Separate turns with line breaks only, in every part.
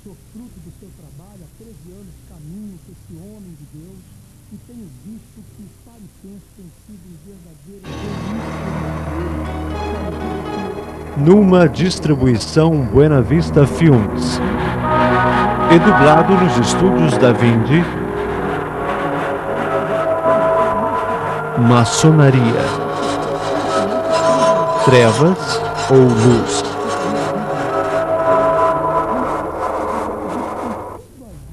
sou fruto do seu trabalho, há 13 anos caminho com esse homem de Deus e tenho visto que para e penso tem sido um verdadeiro
numa distribuição Buena Vista Filmes e dublado nos estúdios da Vindi. Maçonaria, trevas ou luz?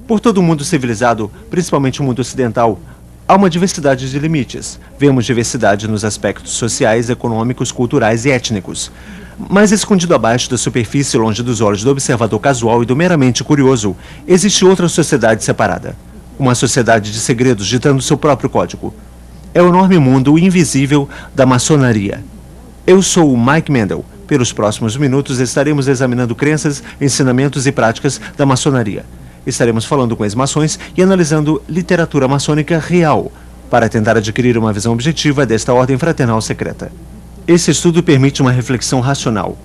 Por todo o mundo civilizado, principalmente o mundo ocidental, há uma diversidade de limites. Vemos diversidade nos aspectos sociais, econômicos, culturais e étnicos. Mas escondido abaixo da superfície, longe dos olhos do observador casual e do meramente curioso, existe outra sociedade separada. Uma sociedade de segredos ditando seu próprio código. É o enorme mundo invisível da maçonaria. Eu sou o Mike Mendel. Pelos próximos minutos estaremos examinando crenças, ensinamentos e práticas da maçonaria. Estaremos falando com ex-maçons e analisando literatura maçônica real, para tentar adquirir uma visão objetiva desta ordem fraternal secreta. Esse estudo permite uma reflexão racional.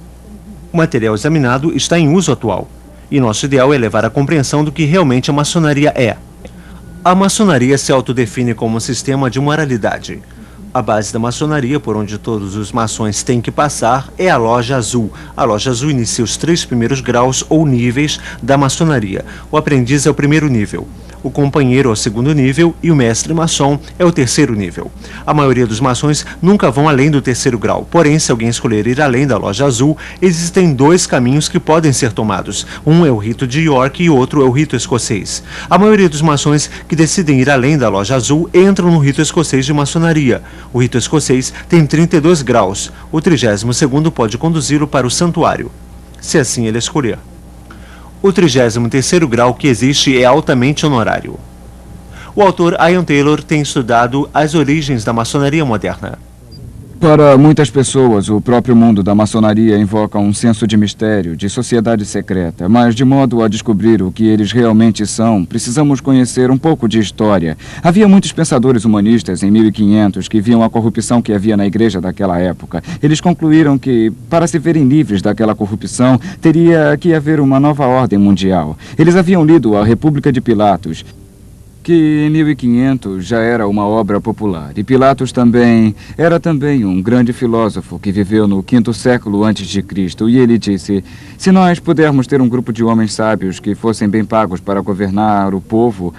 O material examinado está em uso atual, e nosso ideal é levar à compreensão do que realmente a maçonaria é. A maçonaria se autodefine como um sistema de moralidade. A base da maçonaria, por onde todos os maçons têm que passar, é a Loja Azul. A Loja Azul inicia os 3 primeiros graus ou níveis da maçonaria. O aprendiz é o primeiro nível, o companheiro é o segundo nível e o mestre maçom é o terceiro nível. A maioria dos maçons nunca vão além do terceiro grau, porém, se alguém escolher ir além da Loja Azul, existem 2 caminhos que podem ser tomados. Um é o rito de York e outro é o rito escocês. A maioria dos maçons que decidem ir além da Loja Azul entram no rito escocês de maçonaria. O rito escocês tem 32 graus. O 32º pode conduzi-lo para o santuário, se assim ele escolher. O 33º grau que existe é altamente honorário. O autor Ian Taylor tem estudado as origens da maçonaria moderna.
Para muitas pessoas, o próprio mundo da maçonaria invoca um senso de mistério, de sociedade secreta, mas de modo a descobrir o que eles realmente são, precisamos conhecer um pouco de história. Havia muitos pensadores humanistas em 1500 que viam a corrupção que havia na igreja daquela época. Eles concluíram que, para se verem livres daquela corrupção, teria que haver uma nova ordem mundial. Eles haviam lido A República de Pilatos, que em 1500 já era uma obra popular. E Pilatos era também um grande filósofo que viveu no 5º século antes de Cristo. E ele disse: se nós pudermos ter um grupo de homens sábios que fossem bem pagos para governar o povo,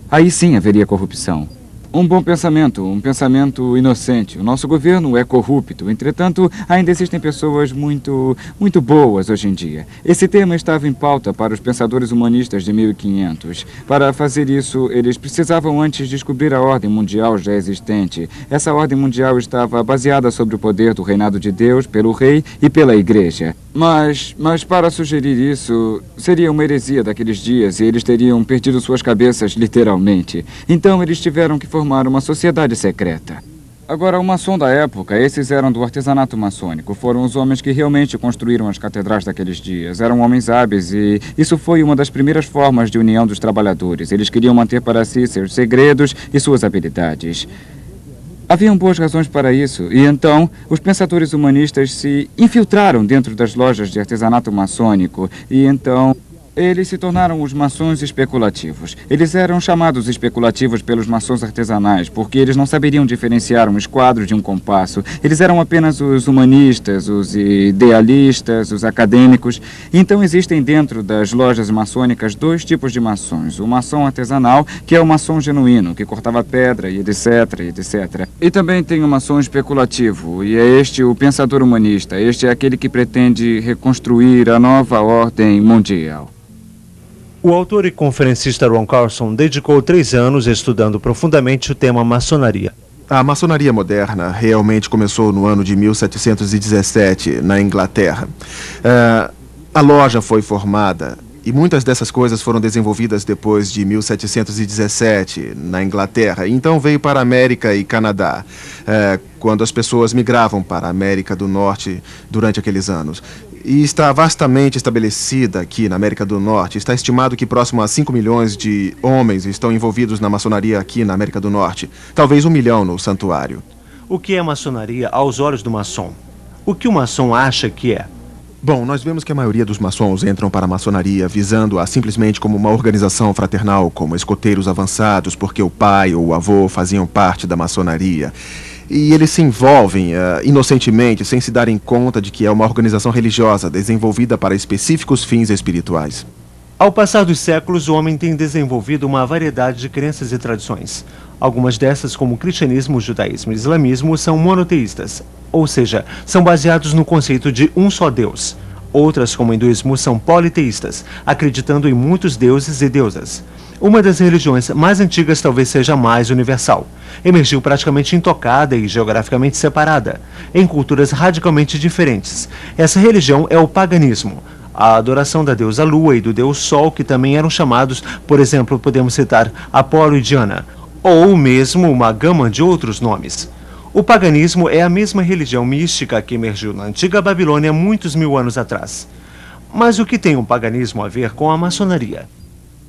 aí sim haveria corrupção. Um bom pensamento, um pensamento inocente. O nosso governo é corrupto, entretanto, ainda existem pessoas muito boas hoje em dia. Esse tema estava em pauta para os pensadores humanistas de 1500. Para fazer isso, eles precisavam antes descobrir a ordem mundial já existente. Essa ordem mundial estava baseada sobre o poder do reinado de Deus pelo rei e pela igreja. Mas para sugerir isso, seria uma heresia daqueles dias e eles teriam perdido suas cabeças literalmente. Então eles tiveram que formar uma sociedade secreta. Agora, o maçom da época, esses eram do artesanato maçônico. Foram os homens que realmente construíram as catedrais daqueles dias. Eram homens hábeis e isso foi uma das primeiras formas de união dos trabalhadores. Eles queriam manter para si seus segredos e suas habilidades. Haviam boas razões para isso, e então os pensadores humanistas se infiltraram dentro das lojas de artesanato maçônico, e então eles se tornaram os maçons especulativos. Eles eram chamados especulativos pelos maçons artesanais, porque eles não saberiam diferenciar um esquadro de um compasso. Eles eram apenas os humanistas, os idealistas, os acadêmicos. Então existem dentro das lojas maçônicas 2 tipos de maçons. O maçom artesanal, que é o maçom genuíno, que cortava pedra e etc, etc. E também tem o maçom especulativo, e é este o pensador humanista. Este é aquele que pretende reconstruir a nova ordem mundial.
O autor e conferencista Ron Carlson dedicou 3 anos estudando profundamente o tema maçonaria.
A maçonaria moderna realmente começou no ano de 1717, na Inglaterra. A loja foi formada e muitas dessas coisas foram desenvolvidas depois de 1717, na Inglaterra. Então veio para a América e Canadá, quando as pessoas migravam para a América do Norte durante aqueles anos. E está vastamente estabelecida aqui na América do Norte. Está estimado que próximo a 5 milhões de homens estão envolvidos na maçonaria aqui na América do Norte. Talvez 1 milhão no santuário.
O que é maçonaria aos olhos do maçom? O que o maçom acha que é?
Bom, nós vemos que a maioria dos maçons entram para a maçonaria visando-a simplesmente como uma organização fraternal, como escoteiros avançados, porque o pai ou o avô faziam parte da maçonaria. E eles se envolvem inocentemente, sem se darem conta de que é uma organização religiosa desenvolvida para específicos fins espirituais.
Ao passar dos séculos, o homem tem desenvolvido uma variedade de crenças e tradições. Algumas dessas, como o cristianismo, o judaísmo e o islamismo, são monoteístas, ou seja, são baseados no conceito de um só Deus. Outras, como o hinduísmo, são politeístas, acreditando em muitos deuses e deusas. Uma das religiões mais antigas talvez seja a mais universal. Emergiu praticamente intocada e geograficamente separada, em culturas radicalmente diferentes. Essa religião é o paganismo. A adoração da deusa Lua e do deus Sol, que também eram chamados, por exemplo, podemos citar Apolo e Diana, ou mesmo uma gama de outros nomes. O paganismo é a mesma religião mística que emergiu na antiga Babilônia muitos mil anos atrás. Mas o que tem o paganismo a ver com a maçonaria?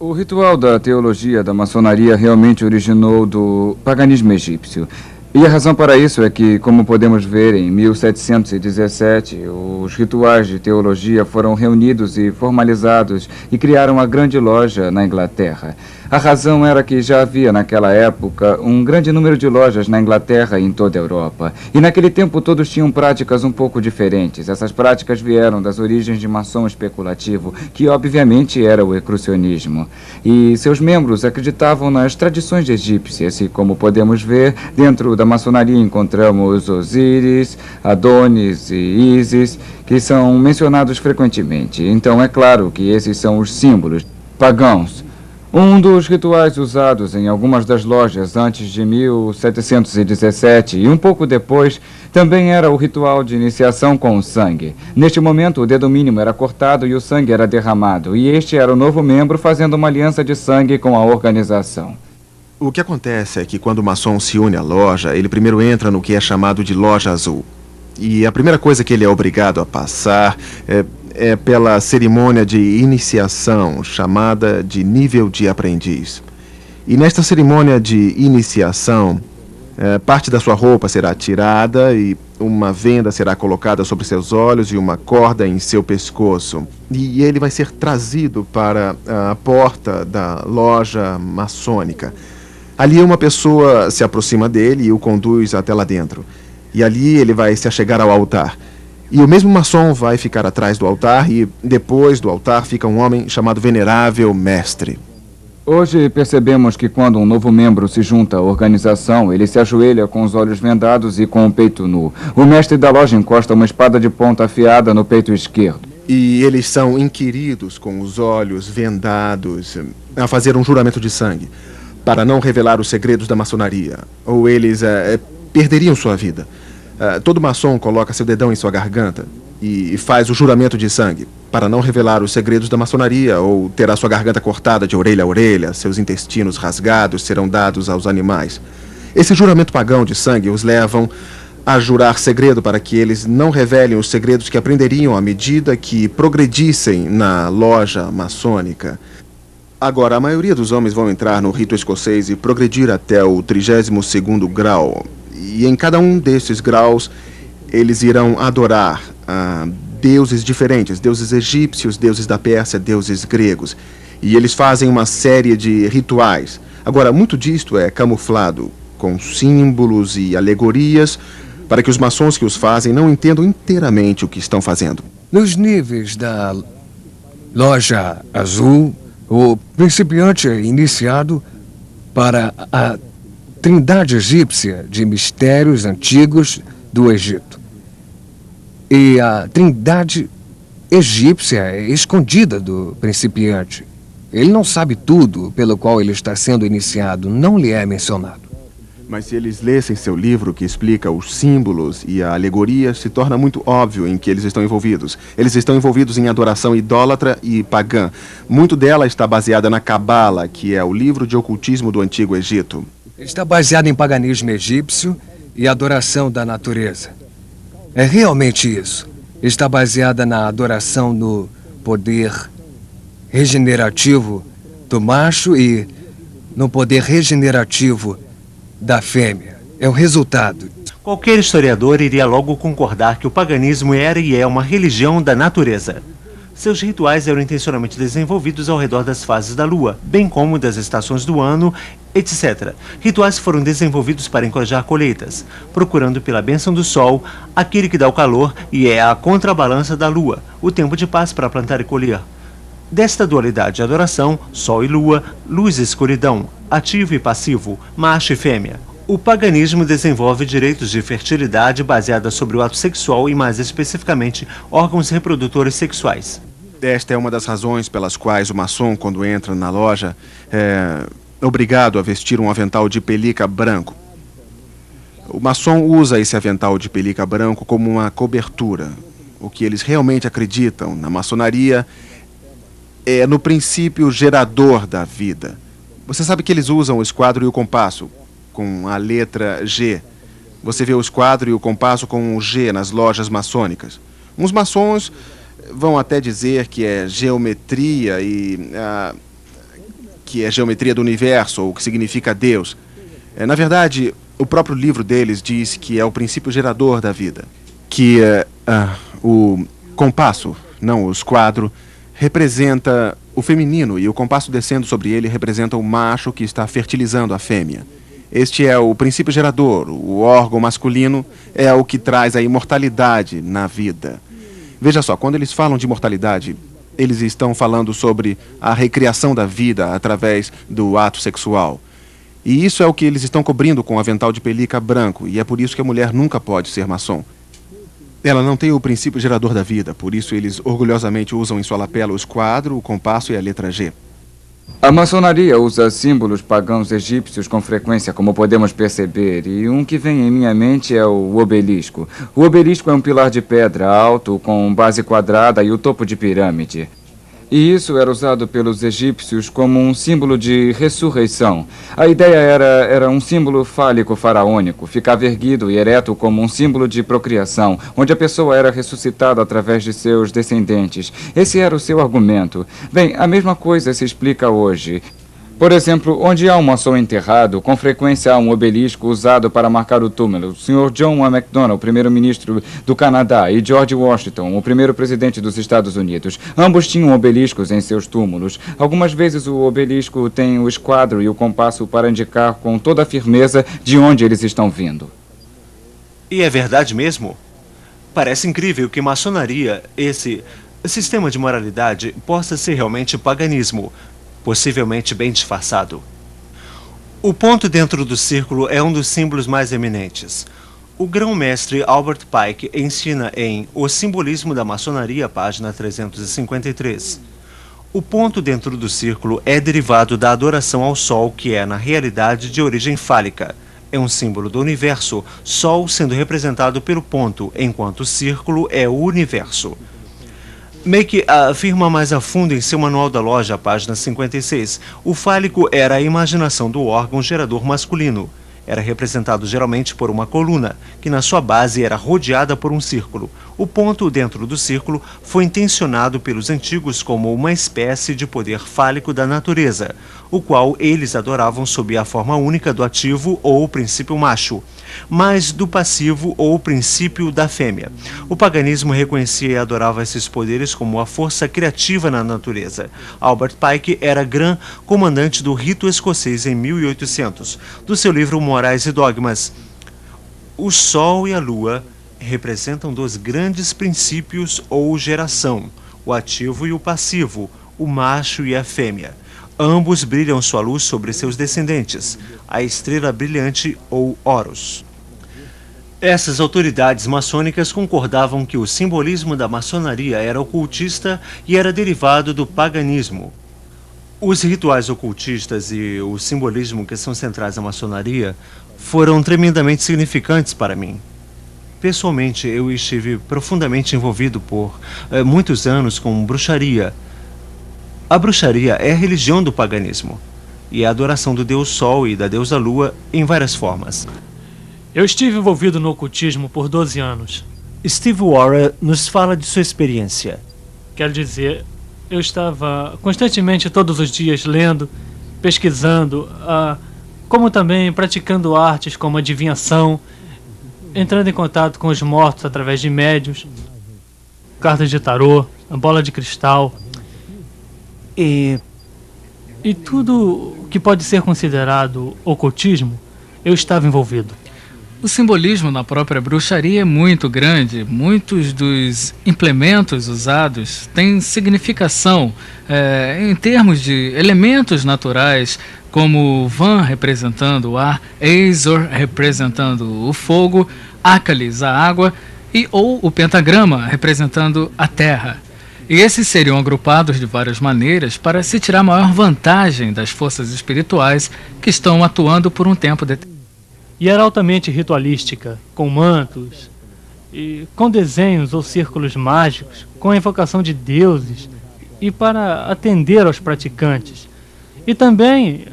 O ritual da teologia da maçonaria realmente originou do paganismo egípcio. E a razão para isso é que, como podemos ver, em 1717, os rituais de teologia foram reunidos e formalizados e criaram a Grande Loja na Inglaterra. A razão era que já havia, naquela época, um grande número de lojas na Inglaterra e em toda a Europa. E naquele tempo todos tinham práticas um pouco diferentes. Essas práticas vieram das origens de maçom especulativo, que obviamente era o ecrucionismo. E seus membros acreditavam nas tradições egípcias e, como podemos ver, dentro da maçonaria encontramos Osíris, Adonis e Ísis, que são mencionados frequentemente. Então é claro que esses são os símbolos pagãos. Um dos rituais usados em algumas das lojas antes de 1717 e um pouco depois também era o ritual de iniciação com o sangue. Neste momento, o dedo mínimo era cortado e o sangue era derramado, e este era o novo membro fazendo uma aliança de sangue com a organização.
O que acontece é que quando o maçom se une à loja, ele primeiro entra no que é chamado de loja azul. E a primeira coisa que ele é obrigado a passar é pela cerimônia de iniciação, chamada de nível de aprendiz. E nesta cerimônia de iniciação, parte da sua roupa será tirada e uma venda será colocada sobre seus olhos e uma corda em seu pescoço. E ele vai ser trazido para a porta da loja maçônica. Ali uma pessoa se aproxima dele e o conduz até lá dentro. E ali ele vai se achegar ao altar. E o mesmo maçom vai ficar atrás do altar e, depois do altar, fica um homem chamado Venerável Mestre.
Hoje percebemos que quando um novo membro se junta à organização, ele se ajoelha com os olhos vendados e com o peito nu. O mestre da loja encosta uma espada de ponta afiada no peito esquerdo.
E eles são inquiridos com os olhos vendados a fazer um juramento de sangue, para não revelar os segredos da maçonaria, ou eles perderiam sua vida. Todo maçom coloca seu dedão em sua garganta e faz o juramento de sangue, para não revelar os segredos da maçonaria ou terá sua garganta cortada de orelha a orelha, seus intestinos rasgados serão dados aos animais. Esse juramento pagão de sangue os levam a jurar segredo para que eles não revelem os segredos que aprenderiam à medida que progredissem na loja maçônica. Agora, a maioria dos homens vão entrar no rito escocês e progredir até o 32º grau. E em cada um desses graus, eles irão adorar deuses diferentes, deuses egípcios, deuses da Pérsia, deuses gregos. E eles fazem uma série de rituais. Agora, muito disto é camuflado com símbolos e alegorias para que os maçons que os fazem não entendam inteiramente o que estão fazendo.
Nos níveis da loja azul, o principiante é iniciado para a trindade egípcia de mistérios antigos do Egito. E a trindade egípcia é escondida do principiante. Ele não sabe tudo pelo qual ele está sendo iniciado, não lhe é mencionado.
Mas se eles lessem seu livro que explica os símbolos e a alegoria, se torna muito óbvio em que eles estão envolvidos. Eles estão envolvidos em adoração idólatra e pagã. Muito dela está baseada na Cabala, que é o livro de ocultismo do Antigo Egito.
Está baseado em paganismo egípcio e adoração da natureza. É realmente isso. Está baseada na adoração no poder regenerativo do macho e no poder regenerativo da fêmea. É o resultado.
Qualquer historiador iria logo concordar que o paganismo era e é uma religião da natureza. Seus rituais eram intencionalmente desenvolvidos ao redor das fases da lua, bem como das estações do ano, etc. Rituais foram desenvolvidos para encorajar colheitas, procurando pela bênção do sol, aquele que dá o calor e é a contrabalança da lua, o tempo de paz para plantar e colher. Desta dualidade de adoração, sol e lua, luz e escuridão, ativo e passivo, macho e fêmea, o paganismo desenvolve direitos de fertilidade baseada sobre o ato sexual e, mais especificamente, órgãos reprodutores sexuais.
Esta é uma das razões pelas quais o maçom, quando entra na loja, é obrigado a vestir um avental de pelica branco. O maçom usa esse avental de pelica branco como uma cobertura. O que eles realmente acreditam na maçonaria é no princípio gerador da vida. Você sabe que eles usam o esquadro e o compasso com a letra G. Você vê o esquadro e o compasso com o G nas lojas maçônicas. Uns maçons vão até dizer que é geometria que é geometria do universo, ou que significa Deus. Na verdade, o próprio livro deles diz que é o princípio gerador da vida. Que o compasso, não o esquadro, representa o feminino e o compasso descendo sobre ele representa o macho que está fertilizando a fêmea. Este é o princípio gerador, o órgão masculino é o que traz a imortalidade na vida. Veja só, quando eles falam de imortalidade, eles estão falando sobre a recriação da vida através do ato sexual. E isso é o que eles estão cobrindo com o avental de pelica branco, e é por isso que a mulher nunca pode ser maçom. Ela não tem o princípio gerador da vida, por isso eles orgulhosamente usam em sua lapela o esquadro, o compasso e a letra G.
A maçonaria usa símbolos pagãos egípcios com frequência, como podemos perceber, e um que vem em minha mente é o obelisco. O obelisco é um pilar de pedra alto, com base quadrada e o topo de pirâmide. E isso era usado pelos egípcios como um símbolo de ressurreição. A ideia era um símbolo fálico faraônico, ficava erguido e ereto como um símbolo de procriação, onde a pessoa era ressuscitada através de seus descendentes. Esse era o seu argumento. Bem, a mesma coisa se explica hoje. Por exemplo, onde há um maçom enterrado, com frequência há um obelisco usado para marcar o túmulo. O Sr. John A. Macdonald, primeiro-ministro do Canadá, e George Washington, o primeiro presidente dos Estados Unidos. Ambos tinham obeliscos em seus túmulos. Algumas vezes o obelisco tem o esquadro e o compasso para indicar com toda a firmeza de onde eles estão vindo.
E é verdade mesmo? Parece incrível que maçonaria, esse sistema de moralidade, possa ser realmente paganismo, possivelmente bem disfarçado. O ponto dentro do círculo é um dos símbolos mais eminentes. O grão-mestre Albert Pike ensina em O Simbolismo da Maçonaria, página 353. O ponto dentro do círculo é derivado da adoração ao Sol, que é, na realidade, de origem fálica. É um símbolo do universo, Sol sendo representado pelo ponto, enquanto o círculo é o universo. Make afirma mais a fundo em seu manual da loja, página 56. O fálico era a imaginação do órgão gerador masculino. Era representado geralmente por uma coluna, que na sua base era rodeada por um círculo. O ponto dentro do círculo foi intencionado pelos antigos como uma espécie de poder fálico da natureza, o qual eles adoravam sob a forma única do ativo ou princípio macho, mas do passivo ou princípio da fêmea. O paganismo reconhecia e adorava esses poderes como a força criativa na natureza. Albert Pike era Gran Comandante do Rito Escocês em 1800. Do seu livro Morais e Dogmas, o Sol e a Lua representam dois grandes princípios ou geração, o ativo e o passivo, o macho e a fêmea. Ambos brilham sua luz sobre seus descendentes, a estrela brilhante ou Horus. Essas autoridades maçônicas concordavam que o simbolismo da maçonaria era ocultista e era derivado do paganismo. Os rituais ocultistas e o simbolismo que são centrais na maçonaria foram tremendamente significantes para mim. Pessoalmente, eu estive profundamente envolvido por muitos anos com bruxaria. A bruxaria é a religião do paganismo e é a adoração do deus Sol e da deusa Lua em várias formas.
Eu estive envolvido no ocultismo por 12 anos.
Steve Warren nos fala de sua experiência.
Quero dizer, eu estava constantemente todos os dias lendo, pesquisando, como também praticando artes como adivinhação. entrando em contato com os mortos através de médiuns, cartas de tarô, a bola de cristal e tudo que pode ser considerado ocultismo, eu estava envolvido.
O simbolismo na própria bruxaria é muito grande. Muitos dos implementos usados têm significação em termos de elementos naturais, como o Van representando o ar, Azor representando o fogo, Akalis a água ou o pentagrama representando a terra. E esses seriam agrupados de várias maneiras para se tirar maior vantagem das forças espirituais que estão atuando por um tempo determinado.
E era altamente ritualística, com mantos, e com desenhos ou círculos mágicos, com a invocação de deuses, e para atender aos praticantes. E também,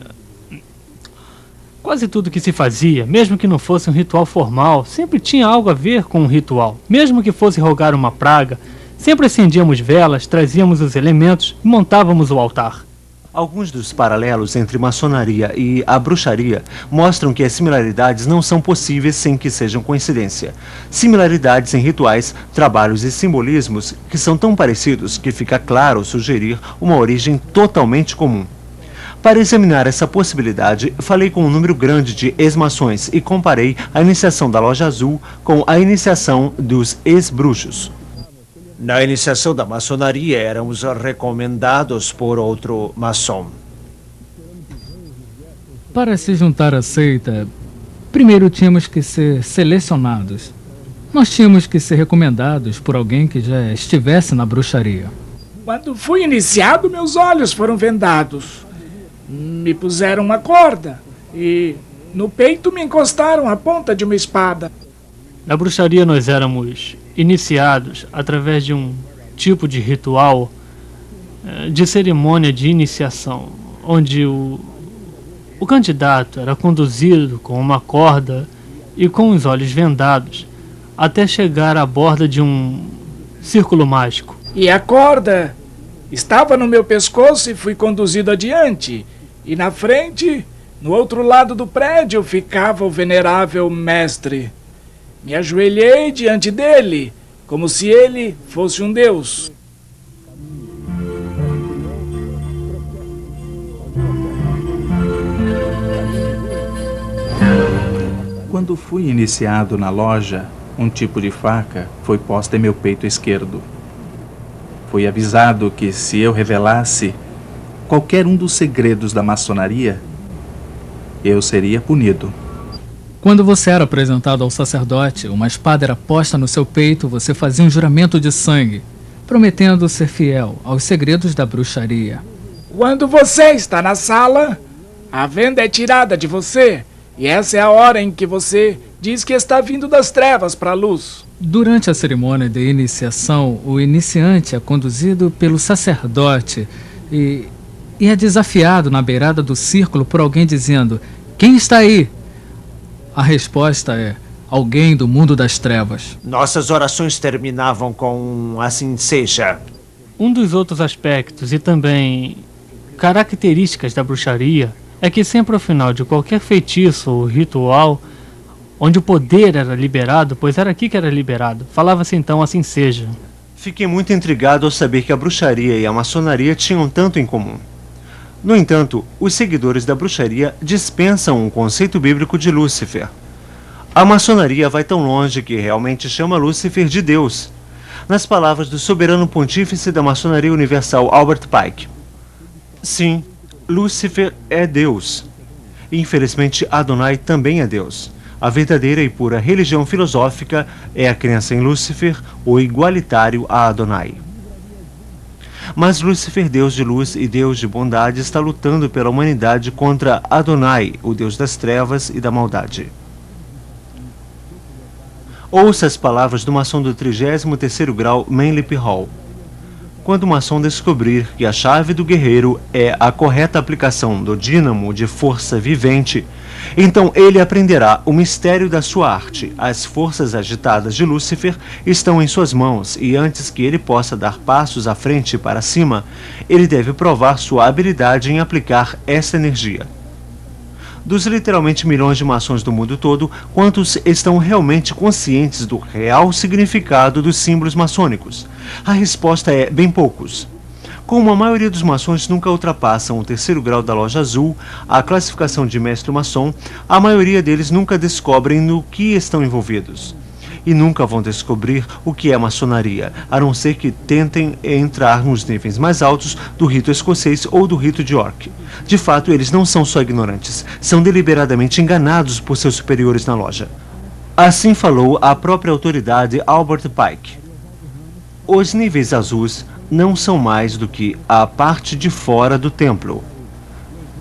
quase tudo que se fazia, mesmo que não fosse um ritual formal, sempre tinha algo a ver com um ritual. Mesmo que fosse rogar uma praga, sempre acendíamos velas, trazíamos os elementos e montávamos o altar.
Alguns dos paralelos entre maçonaria e a bruxaria mostram que as similaridades não são possíveis sem que sejam coincidência. Similaridades em rituais, trabalhos e simbolismos que são tão parecidos que fica claro sugerir uma origem totalmente comum. Para examinar essa possibilidade, falei com um número grande de ex-maçons e comparei a iniciação da Loja Azul com a iniciação dos ex-bruxos.
Na iniciação da maçonaria, éramos recomendados por outro maçom.
Para se juntar à seita, primeiro tínhamos que ser selecionados. Nós tínhamos que ser recomendados por alguém que já estivesse na bruxaria.
Quando fui iniciado, meus olhos foram vendados. Me puseram uma corda e no peito me encostaram a ponta de uma espada.
Na bruxaria nós éramos iniciados através de um tipo de ritual, de cerimônia de iniciação, onde o candidato era conduzido com uma corda e com os olhos vendados até chegar à borda de um círculo mágico.
E a corda estava no meu pescoço e fui conduzido adiante. E na frente, no outro lado do prédio, ficava o venerável mestre. Me ajoelhei diante dele, como se ele fosse um deus.
Quando fui iniciado na loja, um tipo de faca foi posta em meu peito esquerdo. Fui avisado que se eu revelasse qualquer um dos segredos da maçonaria, eu seria punido.
Quando você era apresentado ao sacerdote, uma espada era posta no seu peito, você fazia um juramento de sangue, prometendo ser fiel aos segredos da bruxaria.
Quando você está na sala, a venda é tirada de você, e essa é a hora em que você diz que está vindo das trevas para a luz.
Durante a cerimônia de iniciação, o iniciante é conduzido pelo sacerdote e é desafiado na beirada do círculo por alguém dizendo: "Quem está aí?" A resposta é: alguém do mundo das trevas.
Nossas orações terminavam com "assim seja".
Um dos outros aspectos e também características da bruxaria é que sempre ao final de qualquer feitiço ou ritual, onde o poder era liberado, pois era aqui que era liberado, falava-se então "assim seja".
Fiquei muito intrigado ao saber que a bruxaria e a maçonaria tinham tanto em comum. No entanto, os seguidores da bruxaria dispensam um conceito bíblico de Lúcifer. A maçonaria vai tão longe que realmente chama Lúcifer de Deus, nas palavras do soberano pontífice da maçonaria universal Albert Pike. Sim, Lúcifer é Deus. Infelizmente, Adonai também é Deus. A verdadeira e pura religião filosófica é a crença em Lúcifer, o igualitário a Adonai. Mas Lúcifer, Deus de luz e Deus de bondade, está lutando pela humanidade contra Adonai, o Deus das trevas e da maldade. Ouça as palavras do maçom do 33º grau Manlip Hall. Quando o maçom descobrir que a chave do guerreiro é a correta aplicação do dínamo de força vivente, então ele aprenderá o mistério da sua arte. As forças agitadas de Lúcifer estão em suas mãos e antes que ele possa dar passos à frente e para cima, ele deve provar sua habilidade em aplicar essa energia. Dos literalmente milhões de maçons do mundo todo, quantos estão realmente conscientes do real significado dos símbolos maçônicos? A resposta é bem poucos. Como a maioria dos maçons nunca ultrapassam o 3º grau da loja azul, a classificação de mestre maçom, a maioria deles nunca descobrem no que estão envolvidos. E nunca vão descobrir o que é maçonaria, a não ser que tentem entrar nos níveis mais altos do rito escocês ou do rito de York. De fato, eles não são só ignorantes, são deliberadamente enganados por seus superiores na loja. Assim falou a própria autoridade Albert Pike. Os níveis azuis não são mais do que a parte de fora do templo.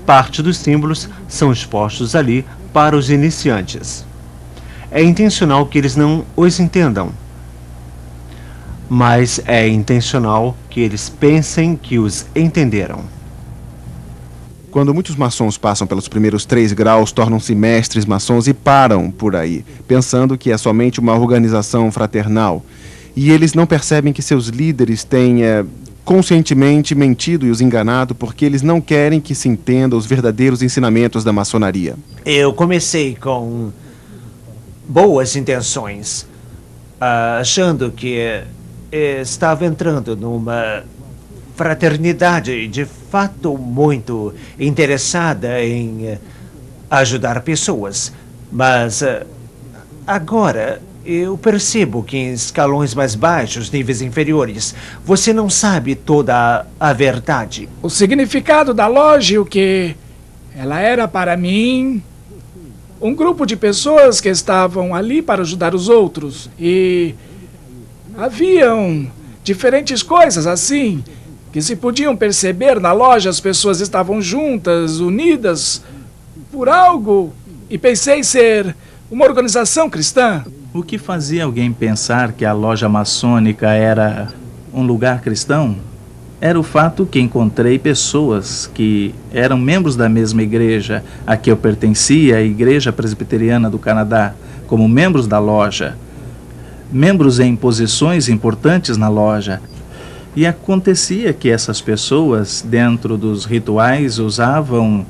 Parte dos símbolos são expostos ali para os iniciantes. É intencional que eles não os entendam, mas é intencional que eles pensem que os entenderam.
Quando muitos maçons passam pelos primeiros 3 graus, tornam-se mestres maçons e param por aí, pensando que é somente uma organização fraternal. E eles não percebem que seus líderes têm conscientemente mentido e os enganado porque eles não querem que se entenda os verdadeiros ensinamentos da maçonaria.
Eu comecei com boas intenções, achando que estava entrando numa fraternidade de fato muito interessada em ajudar pessoas. Mas agora eu percebo que em escalões mais baixos, níveis inferiores, você não sabe toda a verdade.
O significado da loja, o que ela era para mim, um grupo de pessoas que estavam ali para ajudar os outros. E haviam diferentes coisas assim, que se podiam perceber na loja. As pessoas estavam juntas, unidas por algo, e pensei ser uma organização cristã.
O que fazia alguém pensar que a loja maçônica era um lugar cristão? Era o fato que encontrei pessoas que eram membros da mesma igreja a que eu pertencia, a Igreja Presbiteriana do Canadá, como membros da loja, membros em posições importantes na loja. E acontecia que essas pessoas, dentro dos rituais, usavam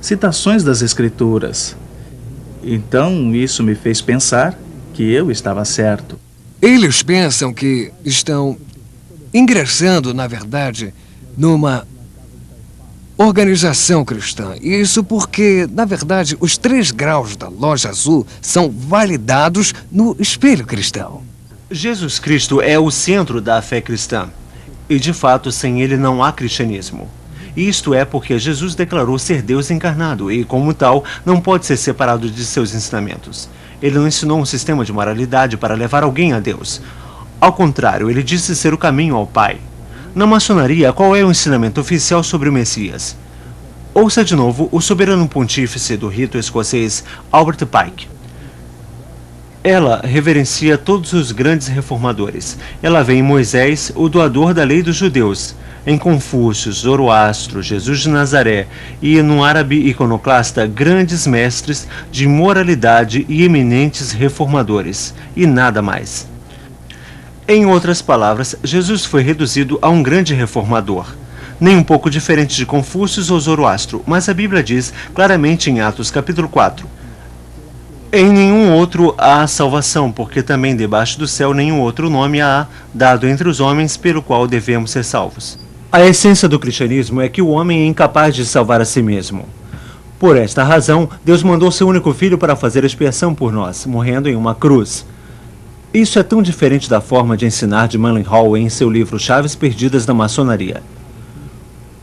citações das Escrituras. Então, isso me fez pensar que eu estava certo.
Eles pensam que estão ingressando, na verdade, numa organização cristã. Isso porque, na verdade, os 3 graus da loja azul são validados no espelho cristão.
Jesus Cristo é o centro da fé cristã. E, de fato, sem ele não há cristianismo. Isto é porque Jesus declarou ser Deus encarnado e, como tal, não pode ser separado de seus ensinamentos. Ele não ensinou um sistema de moralidade para levar alguém a Deus. Ao contrário, ele disse ser o caminho ao Pai. Na maçonaria, qual é o ensinamento oficial sobre o Messias? Ouça de novo o soberano pontífice do rito escocês, Albert Pike. Ela reverencia todos os grandes reformadores. Ela vê em Moisés, o doador da lei dos judeus, em Confúcio, Zoroastro, Jesus de Nazaré e no árabe iconoclasta grandes mestres de moralidade e eminentes reformadores, e nada mais. Em outras palavras, Jesus foi reduzido a um grande reformador. Nem um pouco diferente de Confúcio ou Zoroastro, mas a Bíblia diz claramente em Atos capítulo 4: em nenhum outro há salvação, porque também debaixo do céu nenhum outro nome há dado entre os homens pelo qual devemos ser salvos. A essência do cristianismo é que o homem é incapaz de salvar a si mesmo. Por esta razão, Deus mandou seu único filho para fazer expiação por nós, morrendo em uma cruz. Isso é tão diferente da forma de ensinar de Mendenhall em seu livro Chaves Perdidas da Maçonaria.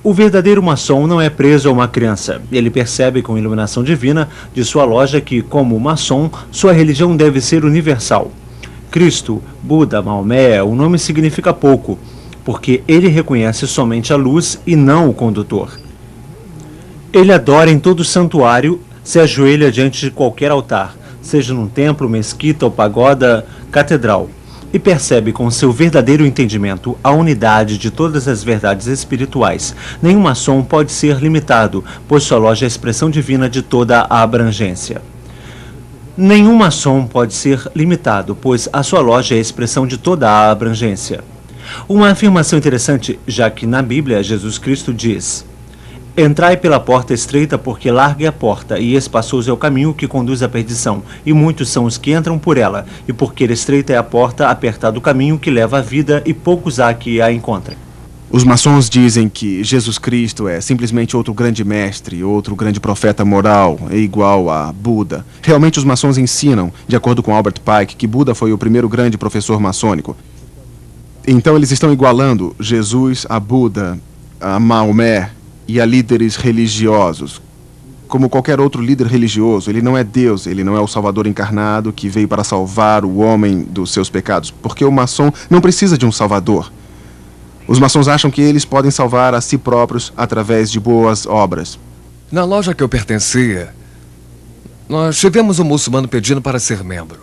O verdadeiro maçom não é preso a uma crença. Ele percebe com iluminação divina de sua loja que, como maçom, sua religião deve ser universal. Cristo, Buda, Maomé, o nome significa pouco, porque ele reconhece somente a luz e não o condutor. Ele adora em todo santuário, se ajoelha diante de qualquer altar, seja num templo, mesquita ou pagoda, catedral, e percebe com seu verdadeiro entendimento a unidade de todas as verdades espirituais. Nenhum maçom pode ser limitado, pois sua loja é a expressão divina de toda a abrangência. Nenhum maçom pode ser limitado, pois a sua loja é a expressão de toda a abrangência. Uma afirmação interessante, já que na Bíblia Jesus Cristo diz: Entrai pela porta estreita, porque larga é a porta, e espaçoso é o caminho que conduz à perdição, e muitos são os que entram por ela, e porque estreita é a porta, apertado o caminho que leva à vida, e poucos há que a encontrem.
Os maçons dizem que Jesus Cristo é simplesmente outro grande mestre, outro grande profeta moral, é igual a Buda. Realmente os maçons ensinam, de acordo com Albert Pike, que Buda foi o primeiro grande professor maçônico. Então eles estão igualando Jesus a Buda, a Maomé e a líderes religiosos. Como qualquer outro líder religioso, ele não é Deus, ele não é o Salvador encarnado que veio para salvar o homem dos seus pecados, porque o maçom não precisa de um Salvador. Os maçons acham que eles podem salvar a si próprios através de boas obras.
Na loja que eu pertencia, nós tivemos um muçulmano pedindo para ser membro.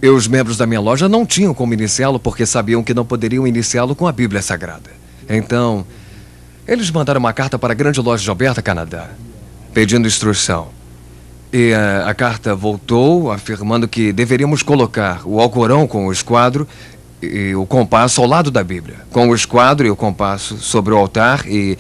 E os membros da minha loja não tinham como iniciá-lo porque sabiam que não poderiam iniciá-lo com a Bíblia Sagrada. Então, eles mandaram uma carta para a grande loja de Alberta, Canadá, pedindo instrução. E a carta voltou afirmando que deveríamos colocar o Alcorão com o esquadro e o compasso ao lado da Bíblia, com o esquadro e o compasso sobre o altar e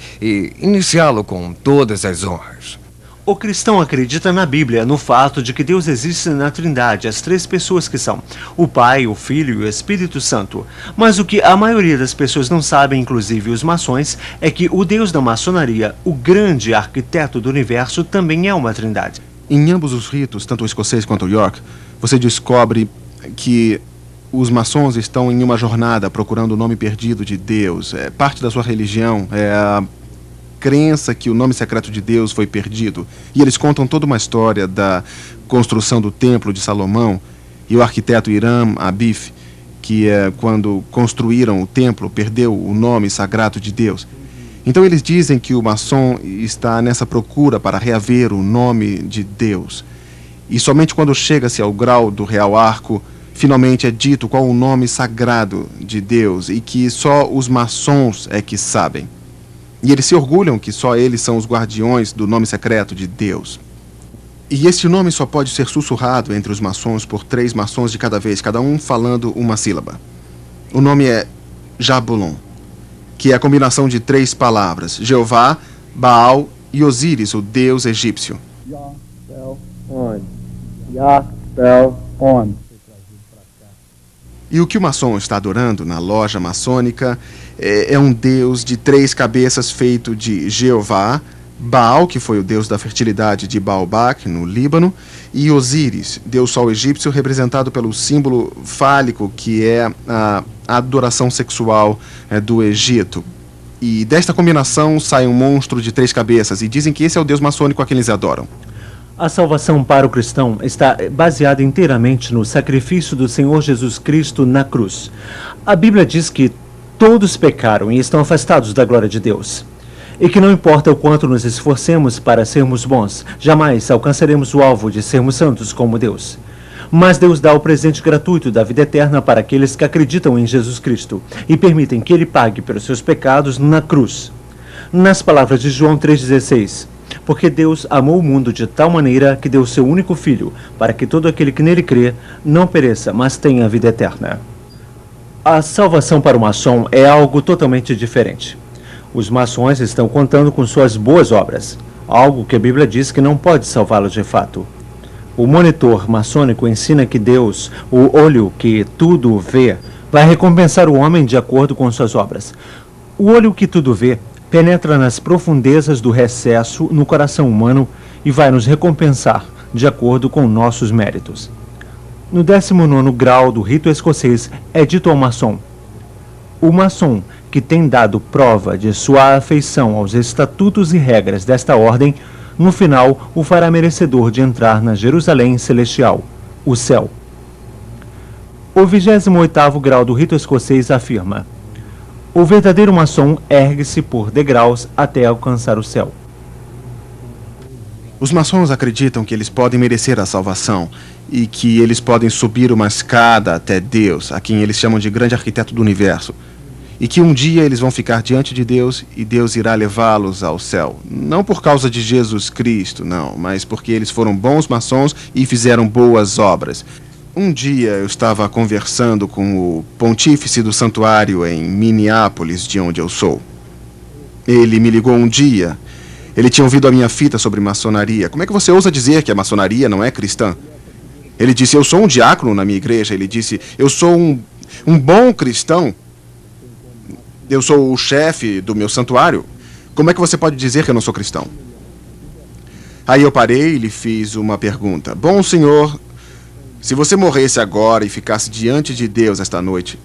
iniciá-lo com todas as honras.
O cristão acredita na Bíblia, no fato de que Deus existe na Trindade, as três pessoas que são o Pai, o Filho e o Espírito Santo. Mas o que a maioria das pessoas não sabem, inclusive os maçons, é que o Deus da maçonaria, o grande arquiteto do universo, também é uma trindade.
Em ambos os ritos, tanto o escocês quanto o York, você descobre que os maçons estão em uma jornada procurando o nome perdido de Deus. Parte da sua religião é a crença que o nome secreto de Deus foi perdido. E eles contam toda uma história da construção do Templo de Salomão e o arquiteto Hiram Abif, que quando construíram o templo, perdeu o nome sagrado de Deus. Então eles dizem que o maçom está nessa procura para reaver o nome de Deus. E somente quando chega-se ao grau do Real Arco, finalmente é dito qual o nome sagrado de Deus e que só os maçons é que sabem. E eles se orgulham que só eles são os guardiões do nome secreto de Deus. E esse nome só pode ser sussurrado entre os maçons por 3 maçons de cada vez, cada um falando uma sílaba. O nome é Jabulon, que é a combinação de 3 palavras: Jeová, Baal e Osíris, o deus egípcio. E o que o maçom está adorando na loja maçônica é um deus de 3 cabeças feito de Jeová, Baal, que foi o deus da fertilidade de Baalbac, no Líbano, e Osíris, deus sol egípcio, representado pelo símbolo fálico, que é a adoração sexual do Egito. E desta combinação sai um monstro de 3 cabeças, e dizem que esse é o deus maçônico a quem eles adoram.
A salvação para o cristão está baseada inteiramente no sacrifício do Senhor Jesus Cristo na cruz. A Bíblia diz que todos pecaram e estão afastados da glória de Deus. E que não importa o quanto nos esforcemos para sermos bons, jamais alcançaremos o alvo de sermos santos como Deus. Mas Deus dá o presente gratuito da vida eterna para aqueles que acreditam em Jesus Cristo e permitem que Ele pague pelos seus pecados na cruz. Nas palavras de João 3,16... Porque Deus amou o mundo de tal maneira que deu o seu único Filho, para que todo aquele que nele crê não pereça, mas tenha a vida eterna. A salvação para o maçom é algo totalmente diferente. Os maçons estão contando com suas boas obras, algo que a Bíblia diz que não pode salvá-los de fato. O monitor maçônico ensina que Deus, o olho que tudo vê, vai recompensar o homem de acordo com suas obras. O olho que tudo vê penetra nas profundezas do recesso no coração humano e vai nos recompensar de acordo com nossos méritos. No 19º grau do rito escocês é dito ao maçom: o maçom que tem dado prova de sua afeição aos estatutos e regras desta ordem, no final o fará merecedor de entrar na Jerusalém celestial, o céu. O 28º grau do rito escocês afirma: o verdadeiro maçom ergue-se por degraus até alcançar o céu.
Os maçons acreditam que eles podem merecer a salvação e que eles podem subir uma escada até Deus, a quem eles chamam de grande arquiteto do universo, e que um dia eles vão ficar diante de Deus e Deus irá levá-los ao céu. Não por causa de Jesus Cristo, não, mas porque eles foram bons maçons e fizeram boas obras. Um dia eu estava conversando com o pontífice do santuário em Minneapolis, de onde eu sou. Ele me ligou um dia. Ele tinha ouvido a minha fita sobre maçonaria. Como é que você ousa dizer que a maçonaria não é cristã? Ele disse, eu sou um diácono na minha igreja. Ele disse, eu sou um bom cristão. Eu sou o chefe do meu santuário. Como é que você pode dizer que eu não sou cristão? Aí eu parei e lhe fiz uma pergunta. Bom, senhor, se você morresse agora e ficasse diante de Deus esta noite,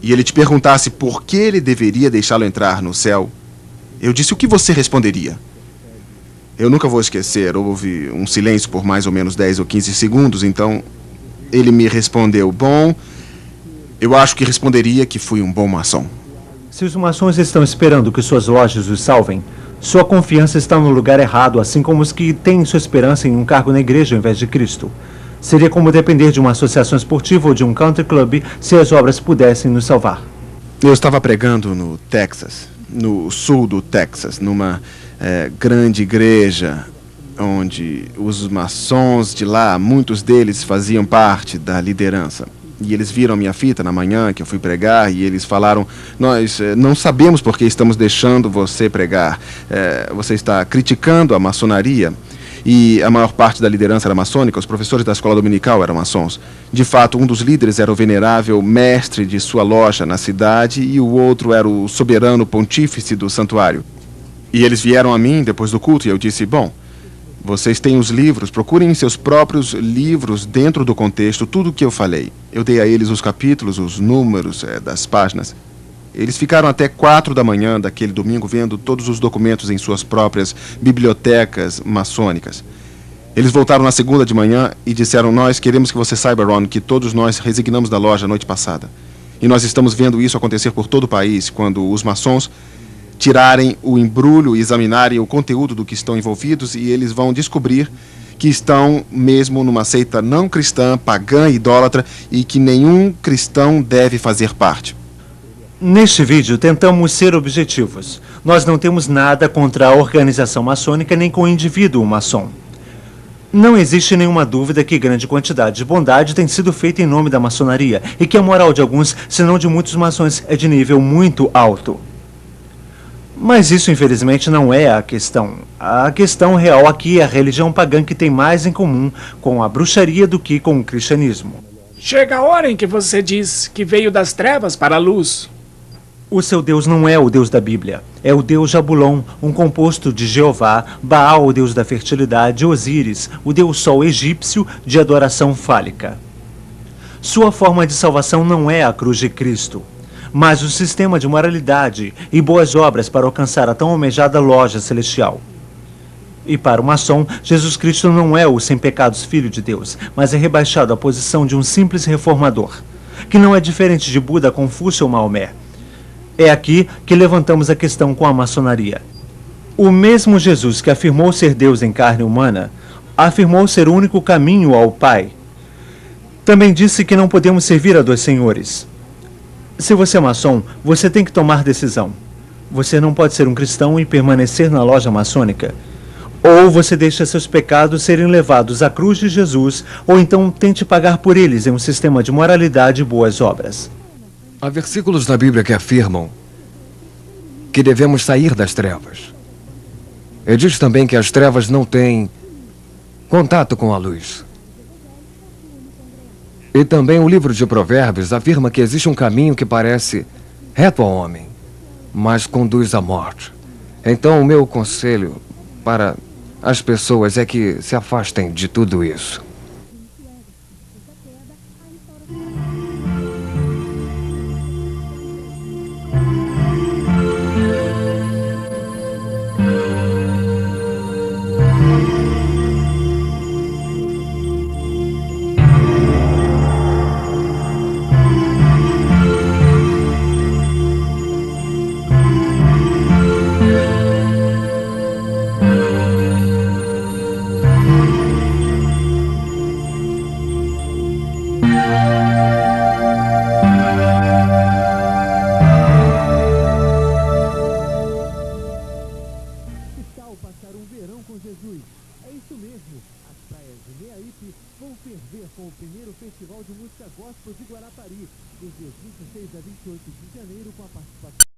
e ele te perguntasse por que ele deveria deixá-lo entrar no céu, eu disse, o que você responderia? Eu nunca vou esquecer, houve um silêncio por mais ou menos 10 ou 15 segundos, então ele me respondeu, bom, eu acho que responderia que fui um bom maçom.
Se os maçons estão esperando que suas lojas os salvem, sua confiança está no lugar errado, assim como os que têm sua esperança em um cargo na igreja ao invés de Cristo. Seria como depender de uma associação esportiva ou de um country club se as obras pudessem nos salvar.
Eu estava pregando no Texas, no sul do Texas, numa grande igreja, onde os maçons de lá, muitos deles faziam parte da liderança. E eles viram a minha fita na manhã que eu fui pregar e eles falaram, nós não sabemos por que estamos deixando você pregar. Você está criticando a maçonaria. E a maior parte da liderança era maçônica, os professores da escola dominical eram maçons. De fato, um dos líderes era o venerável mestre de sua loja na cidade e o outro era o soberano pontífice do santuário. E eles vieram a mim depois do culto e eu disse, bom, vocês têm os livros, procurem em seus próprios livros, dentro do contexto, tudo o que eu falei. Eu dei a eles os capítulos, os números das páginas. Eles ficaram até 4 da manhã daquele domingo vendo todos os documentos em suas próprias bibliotecas maçônicas. Eles voltaram na segunda de manhã e disseram, nós queremos que você saiba, Ron, que todos nós resignamos da loja a noite passada. E nós estamos vendo isso acontecer por todo o país, quando os maçons tirarem o embrulho e examinarem o conteúdo do que estão envolvidos e eles vão descobrir que estão mesmo numa seita não cristã, pagã e idólatra e que nenhum cristão deve fazer parte.
Neste vídeo, tentamos ser objetivos. Nós não temos nada contra a organização maçônica nem com o indivíduo maçom. Não existe nenhuma dúvida que grande quantidade de bondade tem sido feita em nome da maçonaria e que a moral de alguns, se não de muitos maçons, é de nível muito alto. Mas isso, infelizmente, não é a questão. A questão real aqui é a religião pagã que tem mais em comum com a bruxaria do que com o cristianismo.
Chega a hora em que você diz que veio das trevas para a luz.
O seu Deus não é o Deus da Bíblia. É o Deus Jabulon, um composto de Jeová, Baal, o Deus da fertilidade, Osíris, o Deus Sol egípcio de adoração fálica. Sua forma de salvação não é a cruz de Cristo, mas o sistema de moralidade e boas obras para alcançar a tão almejada loja celestial. E para o maçom, Jesus Cristo não é o sem pecados Filho de Deus, mas é rebaixado à posição de um simples reformador, que não é diferente de Buda, Confúcio ou Maomé. É aqui que levantamos a questão com a maçonaria. O mesmo Jesus que afirmou ser Deus em carne humana, afirmou ser o único caminho ao Pai. Também disse que não podemos servir a dois senhores. Se você é maçom, você tem que tomar decisão. Você não pode ser um cristão e permanecer na loja maçônica. Ou você deixa seus pecados serem levados à cruz de Jesus, ou então tente pagar por eles em um sistema de moralidade e boas obras.
Há versículos na Bíblia que afirmam que devemos sair das trevas. E diz também que as trevas não têm contato com a luz. E também o livro de Provérbios afirma que existe um caminho que parece reto ao homem, mas conduz à morte. Então o meu conselho para as pessoas é que se afastem de tudo isso.
Com o primeiro Festival de Música Gospel de Guarapari, dos dias 26 a 28 de janeiro, com a participação